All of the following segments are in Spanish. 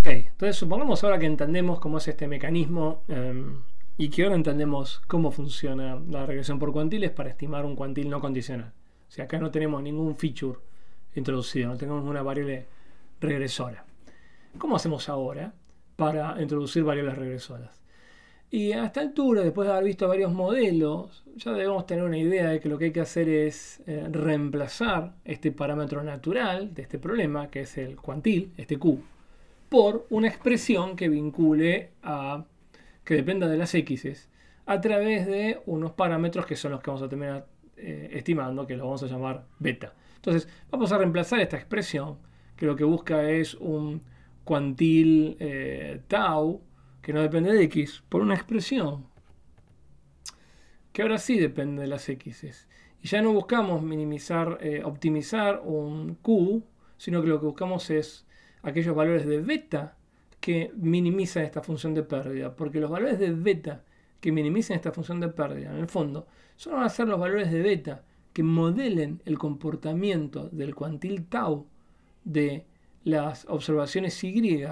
Entonces supongamos ahora que entendemos cómo es este mecanismo y que ahora entendemos cómo funciona la regresión por cuantiles para estimar un cuantil no condicional. O sea, acá no tenemos ningún feature introducido, no tenemos una variable regresora. ¿Cómo hacemos ahora para introducir variables regresoras? Y a esta altura, después de haber visto varios modelos, ya debemos tener una idea de que lo que hay que hacer es reemplazar este parámetro natural de este problema, que es el cuantil, este Q, por una expresión que vincule que dependa de las X a través de unos parámetros que son los que vamos a terminar estimando, que los vamos a llamar beta. Entonces, vamos a reemplazar esta expresión, que lo que busca es un cuantil tau, que no depende de X, por una expresión que ahora sí depende de las X. Y ya no buscamos optimizar un Q, sino que lo que buscamos es aquellos valores de beta que minimizan esta función de pérdida, porque los valores de beta que minimicen esta función de pérdida, en el fondo, solo van a ser los valores de beta que modelen el comportamiento del cuantil tau de las observaciones Y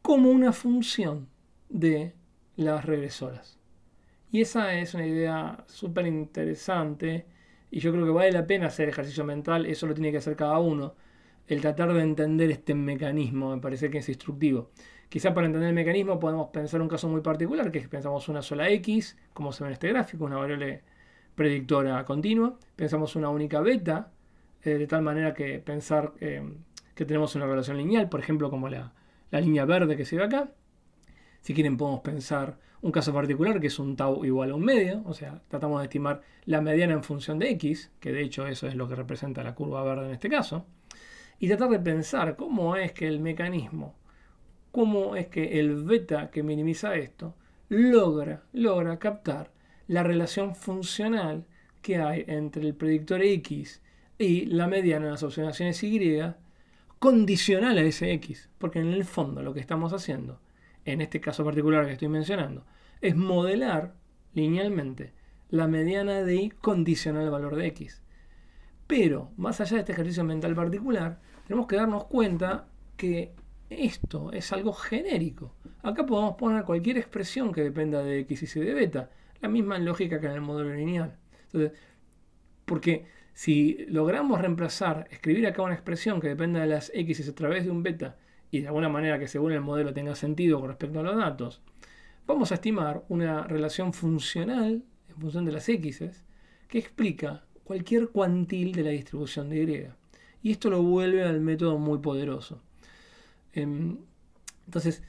como una función de las regresoras. Y esa es una idea súper interesante y yo creo que vale la pena hacer ejercicio mental, eso lo tiene que hacer cada uno. El tratar de entender este mecanismo me parece que es instructivo. Quizá para entender el mecanismo podemos pensar un caso muy particular, que es que pensamos una sola X, como se ve en este gráfico, una variable predictora continua. Pensamos una única beta, de tal manera que pensar que tenemos una relación lineal, por ejemplo, como la línea verde que se ve acá. Si quieren podemos pensar un caso particular que es un tau igual a un medio, o sea, tratamos de estimar la mediana en función de X, que de hecho eso es lo que representa la curva verde en este caso, y tratar de pensar cómo es que el mecanismo, cómo es que el beta que minimiza esto, logra captar la relación funcional que hay entre el predictor X y la mediana en las observaciones Y, condicional a ese X, porque en el fondo lo que estamos haciendo, en este caso particular que estoy mencionando, es modelar linealmente la mediana de Y condicional al valor de X. Pero, más allá de este ejercicio mental particular, tenemos que darnos cuenta que esto es algo genérico. Acá podemos poner cualquier expresión que dependa de X y de beta, la misma lógica que en el modelo lineal. Entonces, porque si logramos escribir acá una expresión que dependa de las X a través de un beta, y de alguna manera que según el modelo tenga sentido con respecto a los datos, vamos a estimar una relación funcional en función de las X que explica cualquier cuantil de la distribución de Y. Y esto lo vuelve al método muy poderoso. Entonces,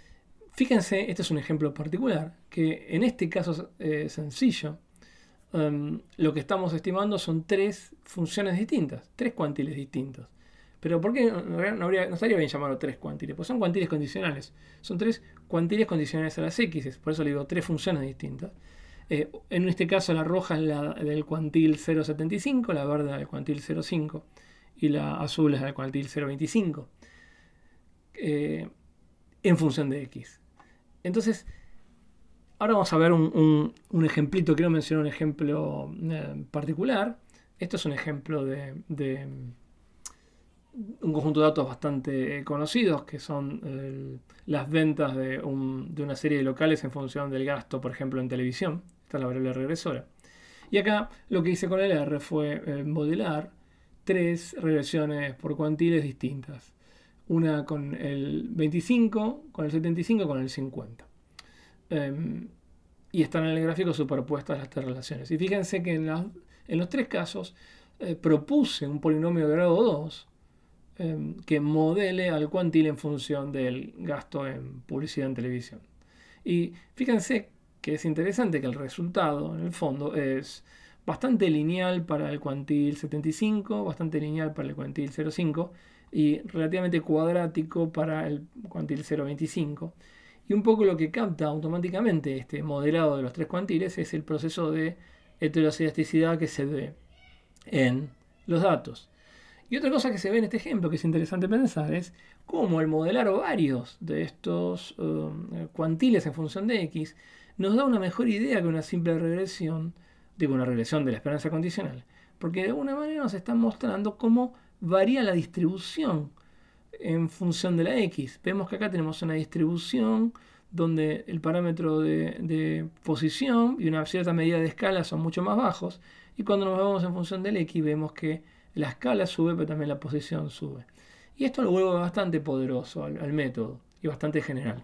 fíjense, este es un ejemplo particular, que en este caso sencillo, lo que estamos estimando son tres funciones distintas, tres cuantiles distintos. Pero ¿por qué no estaría bien llamarlo tres cuantiles? Pues son cuantiles condicionales. Son tres cuantiles condicionales a las X. Por eso le digo tres funciones distintas. En este caso la roja es la del cuantil 0,75, la verde es la del cuantil 0,5 y la azul es la del cuantil 0,25 en función de X. Entonces, ahora vamos a ver un ejemplito. Quiero mencionar un ejemplo particular. Esto es un ejemplo de un conjunto de datos bastante conocidos, que son las ventas de una serie de locales en función del gasto, por ejemplo, en televisión. Esta es la variable regresora. Y acá lo que hice con el R fue modelar tres regresiones por cuantiles distintas. Una con el 25, con el 75 y con el 50. Y están en el gráfico superpuestas las tres relaciones. Y fíjense que en los tres casos propuse un polinomio de grado 2 que modele al cuantil en función del gasto en publicidad en televisión. Y fíjense que es interesante que el resultado, en el fondo, es bastante lineal para el cuantil 75, bastante lineal para el cuantil 0,5 y relativamente cuadrático para el cuantil 0,25. Y un poco lo que capta automáticamente este modelado de los tres cuantiles es el proceso de heteroscedasticidad que se ve en los datos. Y otra cosa que se ve en este ejemplo que es interesante pensar es cómo el modelar varios de estos cuantiles en función de X nos da una mejor idea que una simple regresión, digo una regresión de la esperanza condicional, porque de alguna manera nos están mostrando cómo varía la distribución en función de la X. Vemos que acá tenemos una distribución donde el parámetro de posición y una cierta medida de escala son mucho más bajos. Y cuando nos vemos en función del X vemos que la escala sube, pero también la posición sube. Y esto lo vuelve bastante poderoso al método y bastante general.